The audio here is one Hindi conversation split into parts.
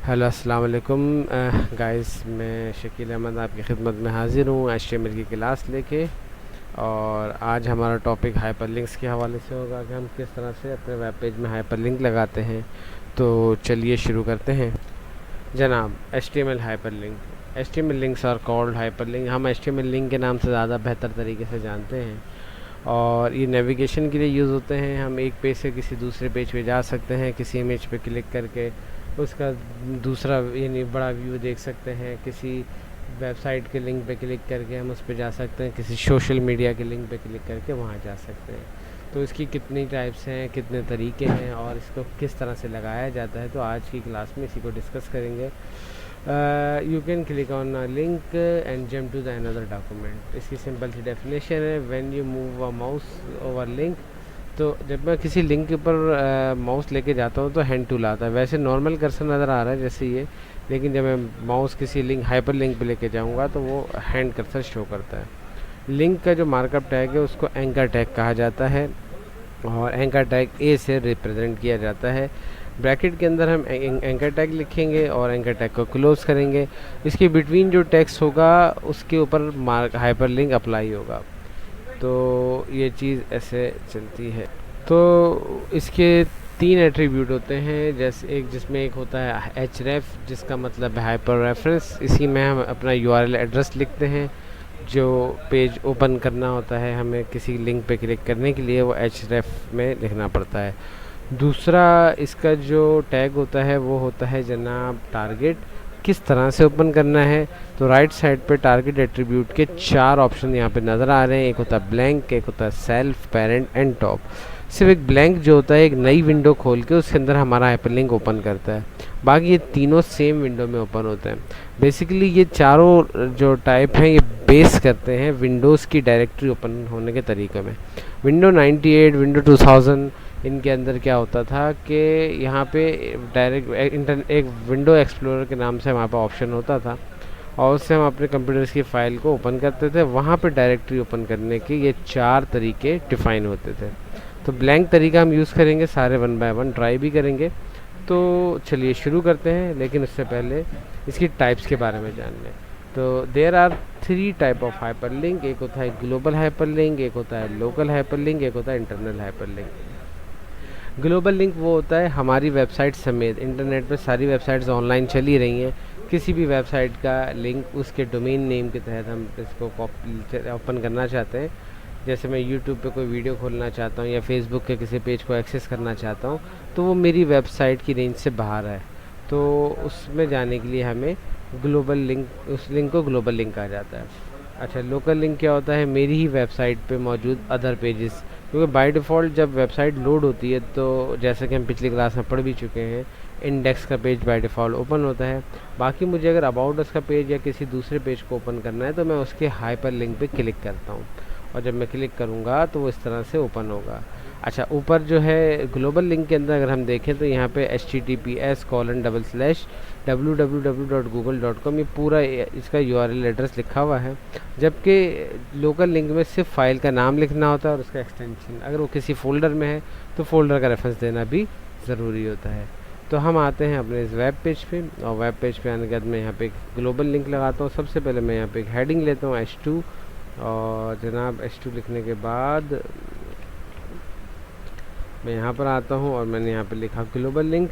हेलो अस्सलाम वालेकुम गाइस, मैं शकील अहमद आपकी खिदमत में हाज़िर हूँ HTML की क्लास लेके। और आज हमारा टॉपिक हाइपरलिंक्स के हवाले से होगा कि हम किस तरह से अपने वेब पेज में हाइपरलिंक लगाते हैं। तो चलिए शुरू करते हैं जनाब। HTML hyperlink, HTML links are called hyperlink. हम HTML लिंक के नाम से ज़्यादा बेहतर तरीके से जानते हैं और ये नेविगेशन के लिए यूज़ होते हैं। हम एक पेज से किसी दूसरे पेज पे जा सकते हैं, किसी इमेज पे क्लिक करके उसका दूसरा यानी बड़ा व्यू देख सकते हैं। किसी वेबसाइट के लिंक पे क्लिक करके हम उस पर जा सकते हैं, किसी सोशल मीडिया के लिंक पे क्लिक करके वहाँ जा सकते हैं। तो इसकी कितनी टाइप्स हैं, कितने तरीके हैं और इसको किस तरह से लगाया जाता है, तो आज की क्लास में इसी को डिस्कस करेंगे। You can click on a link and jump to the another document. इसकी सिंपल सी डेफिनेशन है, when you move a mouse over link. तो जब मैं किसी लिंक के ऊपर माउस लेके जाता हूँ तो हैंड टूल आता है। वैसे नॉर्मल कर्सर नज़र आ रहा है जैसे ये, लेकिन जब मैं माउस किसी लिंक हाइपर लिंक पे लेके जाऊँगा तो वो हैंड कर्सर शो करता है। लिंक का जो मार्कअप टैग है उसको एंकर टैग कहा जाता है और एंकर टैग ए से रिप्रेजेंट किया जाता है। ब्रैकेट के अंदर हम एंकर टैग लिखेंगे और एंकर टैग को क्लोज करेंगे। इसके बिटवीन जो टेक्स्ट होगा उसके ऊपर मार्क हाइपर लिंक अप्लाई होगा। तो ये चीज़ ऐसे चलती है। तो इसके तीन एट्रीब्यूट होते हैं, जैसे एक जिसमें एक होता है href जिसका मतलब है हाइपर रेफरेंस। इसी में हम अपना URL एड्रेस लिखते हैं। जो पेज ओपन करना होता है हमें किसी लिंक पे क्लिक करने के लिए वो href में लिखना पड़ता है। दूसरा इसका जो टैग होता है वो होता है जनाब टारगेट। किस तरह से ओपन करना है, तो राइट साइड पे टारगेट एट्रीब्यूट के 4 ऑप्शन यहाँ पे नज़र आ रहे हैं। एक होता है ब्लैंक, एक होता है सेल्फ, पेरेंट एंड टॉप। सिर्फ एक ब्लैंक जो होता है एक नई विंडो खोल के उसके अंदर हमारा हाइपरलिंक ओपन करता है। बाकी ये तीनों सेम विंडो में ओपन होते हैं। बेसिकली ये चारों जो टाइप हैं ये बेस करते हैं विंडोज़ की डायरेक्टरी ओपन होने के तरीके में। विंडो 98, विंडो 2000, इनके अंदर क्या होता था कि यहाँ पे डायरेक्ट एक विंडो एक्सप्लोरर के नाम से हमारे पास ऑप्शन होता था और उससे हम अपने कंप्यूटर्स की फ़ाइल को ओपन करते थे। वहाँ पे डायरेक्टरी ओपन करने के ये 4 तरीके डिफ़ाइन होते थे। तो ब्लैंक तरीका हम यूज़ करेंगे, सारे 1 बाय 1 ट्राई भी करेंगे। तो चलिए शुरू करते हैं, लेकिन उससे पहले इसकी टाइप्स के बारे में जान लें। तो there are 3 type of hyperlink. एक होता है ग्लोबल हाइपरलिंक, एक होता है लोकल हाइपरलिंक, एक होता है इंटरनल हाइपरलिंक। ग्लोबल लिंक वो होता है हमारी वेबसाइट समेत इंटरनेट पर सारी वेबसाइट्स ऑनलाइन चली रही हैं, किसी भी वेबसाइट का लिंक उसके डोमेन नेम के तहत हम इसको ओपन करना चाहते हैं। जैसे मैं यूट्यूब पे कोई वीडियो खोलना चाहता हूँ या फेसबुक के किसी पेज को एक्सेस करना चाहता हूँ, तो वो मेरी वेबसाइट की रेंज से बाहर है। तो उसमें जाने के लिए हमें ग्लोबल लिंक, उस लिंक को ग्लोबल लिंक कहा जाता है। अच्छा, लोकल लिंक क्या होता है, मेरी ही वेबसाइट पे मौजूद अदर पेजेस। क्योंकि बाय डिफ़ॉल्ट जब वेबसाइट लोड होती है तो जैसे कि हम पिछली क्लास में पढ़ भी चुके हैं, इंडेक्स का पेज बाय डिफ़ॉल्ट ओपन होता है। बाकी मुझे अगर अबाउट अस का पेज या किसी दूसरे पेज को ओपन करना है तो मैं उसके हाइपर लिंक पे क्लिक करता हूँ और जब मैं क्लिक करूँगा तो वो इस तरह से ओपन होगा। अच्छा, ऊपर जो है ग्लोबल लिंक के अंदर अगर हम देखें तो यहाँ पे https://www.google.com ये पूरा इसका URL एड्रेस लिखा हुआ है। जबकि लोकल लिंक में सिर्फ फाइल का नाम लिखना होता है और उसका एक्सटेंशन, अगर वो किसी फ़ोल्डर में है तो फ़ोल्डर का रेफरेंस देना भी ज़रूरी होता है। तो हम आते हैं अपने इस वेब पेज पे और वेब पेज पे आने के बाद मैं यहाँ पे एक ग्लोबल लिंक लगाता हूँ। सबसे पहले मैं यहाँ पे एक हेडिंग लेता हूँ H2 और जनाब H2 लिखने के बाद मैं यहाँ पर आता हूँ और मैंने यहाँ पे लिखा ग्लोबल लिंक।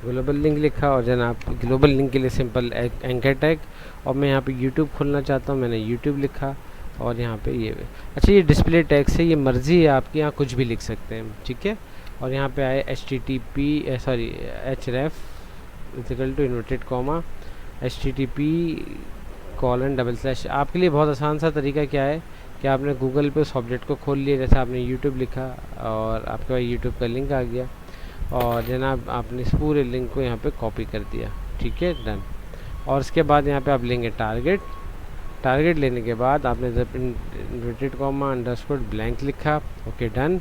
ग्लोबल लिंक लिखा और जनाब ग्लोबल लिंक के लिए सिंपल एंकर टैग। और मैं यहाँ पे यूट्यूब खोलना चाहता हूँ, मैंने यूट्यूब लिखा और यहाँ पे ये। अच्छा, ये डिस्प्ले टैग से ये मर्ज़ी है आपकी, यहाँ कुछ भी लिख सकते हैं, ठीक है। और यहाँ पे आए href equal to inverted comma http:// आपके लिए बहुत आसान सा तरीका क्या है कि आपने गूगल पे उस ऑब्जेक्ट को खोल लिया, जैसे आपने यूट्यूब लिखा और आपके पास यूट्यूब का लिंक आ गया और जनाब आपने इस पूरे लिंक को यहाँ पे कॉपी कर दिया, ठीक है, डन। और उसके बाद यहाँ पे आप लेंगे टारगेट। टारगेट लेने के बाद आपने इन्वर्टेड कॉमा अंडरस्कोर ब्लैंक लिखा, ओके डन,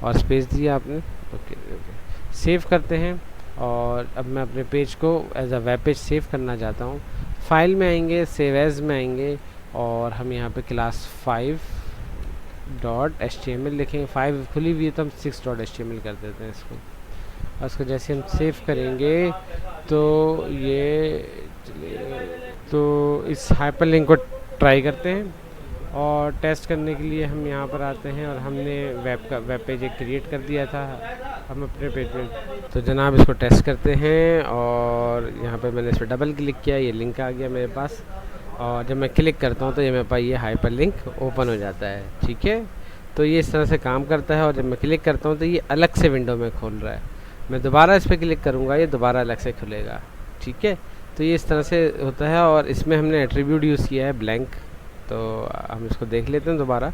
और स्पेस दिया आपने, ओके ओके। सेव करते हैं और अब मैं अपने पेज को as a web page save करना चाहता हूँ। फाइल में आएंगे, सेव एज में आएंगे और हम यहाँ पे क्लास 5.html लिखेंगे। 5 खुली हुई है तो हम 6.html कर देते हैं इसको। और उसको जैसे हम सेव करेंगे तो ये तो इस हाइपरलिंक को ट्राई करते हैं। और टेस्ट करने के लिए हम यहाँ पर आते हैं और हमने वेब पेज एक क्रिएट कर दिया था हम अपने पेज में। तो जनाब इसको टेस्ट करते हैं और यहाँ पे मैंने इस पर डबल क्लिक किया, ये लिंक आ गया मेरे पास। और जब मैं क्लिक करता हूँ तो ये मेरे पास ये हाइपर लिंक ओपन हो जाता है। ठीक है, तो ये इस तरह से काम करता है। और जब मैं क्लिक करता हूँ तो ये अलग से विंडो में खोल रहा है। मैं दोबारा इस पर क्लिक करूँगा, ये दोबारा अलग से खुलेगा। ठीक है, तो ये इस तरह से होता है। और इसमें हमने एट्रीब्यूट यूज़ किया है ब्लैंक, तो हम इसको देख लेते हैं दोबारा।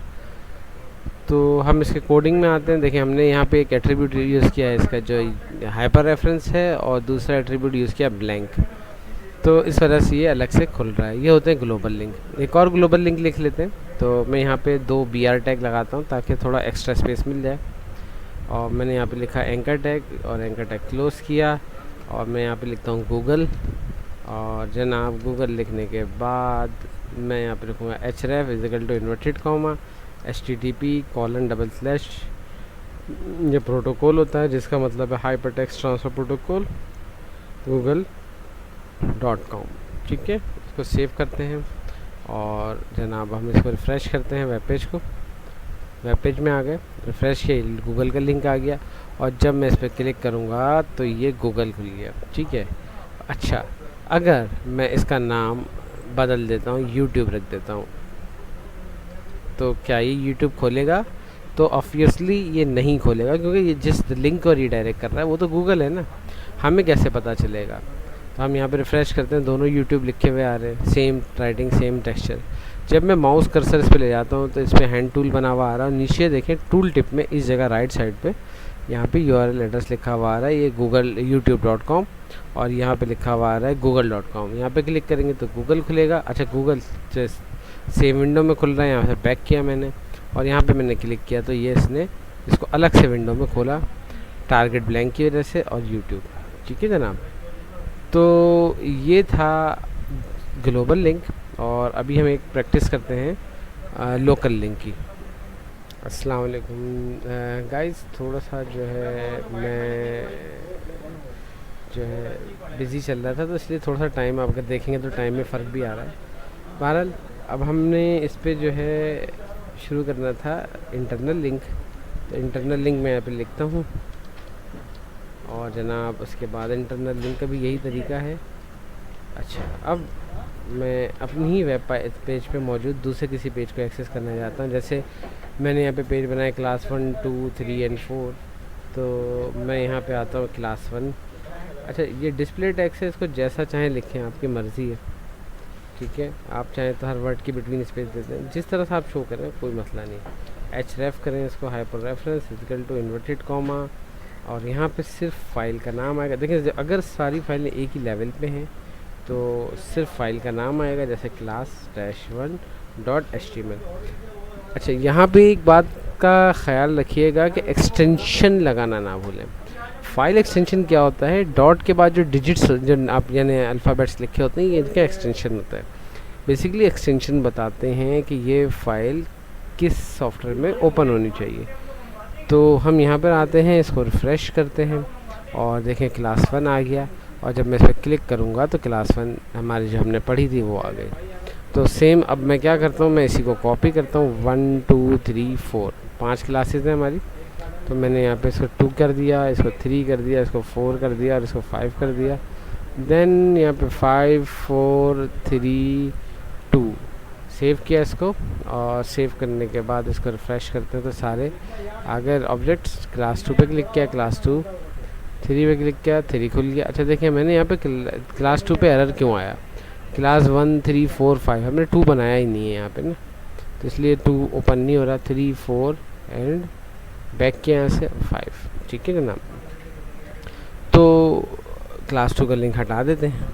तो हम इसके कोडिंग में आते हैं। देखिए हमने यहाँ पे एक एट्रीब्यूट यूज़ किया है इसका जो हाइपर रेफरेंस है, और दूसरा एट्रीब्यूट यूज़ किया ब्लैंक। तो इस वजह से ये अलग से खुल रहा है। ये होते हैं ग्लोबल लिंक। एक और ग्लोबल लिंक लिख लेते हैं। तो मैं यहाँ पे 2 BR टैग लगाता हूँ ताकि थोड़ा एक्स्ट्रा स्पेस मिल जाए। और मैंने यहाँ पे लिखा एंकर टैग, और एंकर टैग क्लोज़ किया। और मैं यहाँ पे लिखता हूँ गूगल। और जनाब गूगल लिखने के बाद मैं यहाँ पे लिखूँगा href इन्वर्टेड कॉमा http:// ये प्रोटोकॉल होता है जिसका मतलब है hyper text transfer protocol google.com। ठीक है, इसको सेव करते हैं और जनाब हम इसको रिफ़्रेश करते हैं वेब पेज को। वेब पेज में आ गए, रिफ़्रेश किया, गूगल का लिंक आ गया। और जब मैं इस पर क्लिक करूँगा तो ये गूगल खुल गया। ठीक है, अच्छा अगर मैं इसका नाम बदल देता हूँ, यूट्यूब रख देता हूँ, तो क्या ये यूट्यूब खोलेगा? तो ऑब्वियसली ये नहीं खोलेगा, क्योंकि ये जिस लिंक को रीडायरेक्ट कर रहा है वो तो गूगल है ना। हमें कैसे पता चलेगा? तो हम यहाँ पे रिफ़्रेश करते हैं, दोनों यूट्यूब लिखे हुए आ रहे हैं, सेम राइटिंग सेम टेक्सचर। जब मैं माउस कर्सर इस पे ले जाता हूँ तो इस पर हैंड टूल बना हुआ आ रहा है। नीचे देखें टूल टिप में इस जगह राइट साइड पे यहाँ पे URL एड्रेस लिखा हुआ आ रहा है, ये गूगल youtube.com, और यहाँ पे लिखा हुआ आ रहा है google.com। यहाँ पे क्लिक करेंगे तो गूगल खुलेगा। अच्छा गूगल सेम विंडो में खुल रहा है। यहाँ से बैक किया मैंने और यहाँ पे मैंने क्लिक किया तो ये इसने इसको अलग से विंडो में खोला, टारगेट ब्लैंक की वजह से, और यूट्यूब। ठीक है जनाब, तो ये था ग्लोबल लिंक। और अभी हम एक प्रैक्टिस करते हैं लोकल लिंक की। अस्सलाम वालेकुम गाइस, थोड़ा सा जो है मैं जो है बिज़ी चल रहा था, तो इसलिए थोड़ा सा टाइम आप अगर देखेंगे तो टाइम में फ़र्क भी आ रहा है। बहरहाल अब हमने इस पे जो है शुरू करना था इंटरनल लिंक। तो इंटरनल लिंक मैं यहाँ पे लिखता हूँ, और जनाब उसके बाद इंटरनल लिंक का भी यही तरीका है। अच्छा, अब मैं अपनी ही वेब पेज पे मौजूद दूसरे किसी पेज को एक्सेस करना चाहता हूँ। जैसे मैंने यहाँ पे पेज बनाया क्लास 1, 2, 3 एंड 4, तो मैं यहाँ पे आता हूँ क्लास 1। अच्छा, ये डिस्प्ले टेक्स्ट है, इसको जैसा चाहें लिखें, आपकी मर्ज़ी है। ठीक है, आप चाहें तो हर वर्ड की बिटवीन स्पेस देते हैं, जिस तरह से आप शो करें कोई मसला नहीं। href करें इसको, हाइपर रेफरेंस इन्वर्टेड कॉमा, और यहाँ पे सिर्फ फाइल का नाम आएगा। देखिए अगर सारी फाइलें एक ही लेवल पे हैं तो सिर्फ फाइल का नाम आएगा, जैसे class-1.html। अच्छा, यहाँ पे एक बात का ख्याल रखिएगा कि एक्सटेंशन लगाना ना भूलें। फाइल एक्सटेंशन क्या होता है? डॉट के बाद जो डिजिट्स जो आप यानी अल्फ़ाबेट्स लिखे होते हैं, ये इनका एक्सटेंशन होता है। बेसिकली एक्सटेंशन बताते हैं कि ये फ़ाइल किस सॉफ्टवेयर में ओपन होनी चाहिए। तो हम यहाँ पर आते हैं, इसको रिफ़्रेश करते हैं और देखें क्लास 1 आ गया। और जब मैं इस पर क्लिक करूँगा तो क्लास 1 हमारी जो हमने पढ़ी थी वो आ गई। तो सेम अब मैं क्या करता हूँ, मैं इसी को कॉपी करता हूँ। 1 2 3 4 5 क्लासेस हैं हमारी। तो मैंने यहाँ पे इसको 2 कर दिया, इसको 3 कर दिया, इसको 4 कर दिया और इसको 5 कर दिया। देन यहाँ पे 5 4 3 2 सेव किया इसको, और सेव करने के बाद इसको रिफ़्रेश करते हैं तो सारे अगर ऑब्जेक्ट्स क्लास 2 पे क्लिक किया, क्लास 2, 3 पे क्लिक किया, 3 खुल गया। अच्छा देखिए मैंने यहाँ पे क्लास 2 पे एरर क्यों आया? क्लास 1 3 4 5 हमने 2 बनाया ही नहीं है यहाँ पे ना, तो इसलिए 2 ओपन नहीं हो रहा। 3 4 एंड बैक किया यहाँ से 5। ठीक है जनाब, तो क्लास 2 का लिंक हटा देते हैं।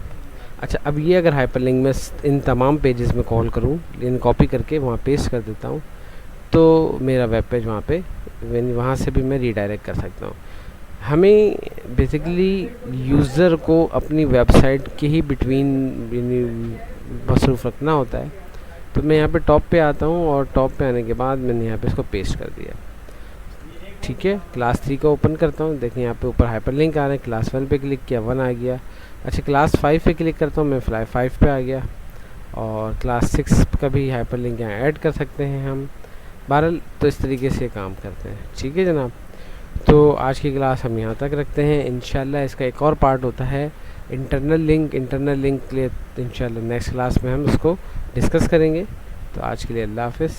अच्छा, अब ये अगर हाइपरलिंक में इन तमाम पेजेस में कॉल करूँ, इन कॉपी करके वहाँ पेस्ट कर देता हूँ, तो मेरा वेब पेज वहाँ पे वहाँ से भी मैं रीडायरेक्ट कर सकता हूँ। हमें बेसिकली यूज़र को अपनी वेबसाइट के ही बिटवीन मसरूफ़ रखना होता है। तो मैं यहाँ पे टॉप पे आता हूँ, और टॉप पे आने के बाद मैंने यहाँ पे इसको पेस्ट कर दिया। ठीक है, क्लास 3 को ओपन करता हूँ। देखिए यहाँ पे ऊपर हाइपरलिंक आ रहे हैं। क्लास 1 पे क्लिक किया, 1 आ गया। अच्छा, क्लास 5 पे क्लिक करता हूँ मैं, 5 पे आ गया। और क्लास 6 का भी हाइपरलिंक यहाँ ऐड कर सकते हैं हम। बहरहाल तो इस तरीके से काम करते हैं। ठीक है जनाब, तो आज की क्लास हम यहाँ तक रखते हैं। इंशाल्लाह इसका एक और पार्ट होता है इंटरनल लिंक के लिए। इंशाल्लाह नेक्स्ट क्लास में हम उसको डिस्कस करेंगे। तो आज के लिए अल्लाह हाफ़िज़।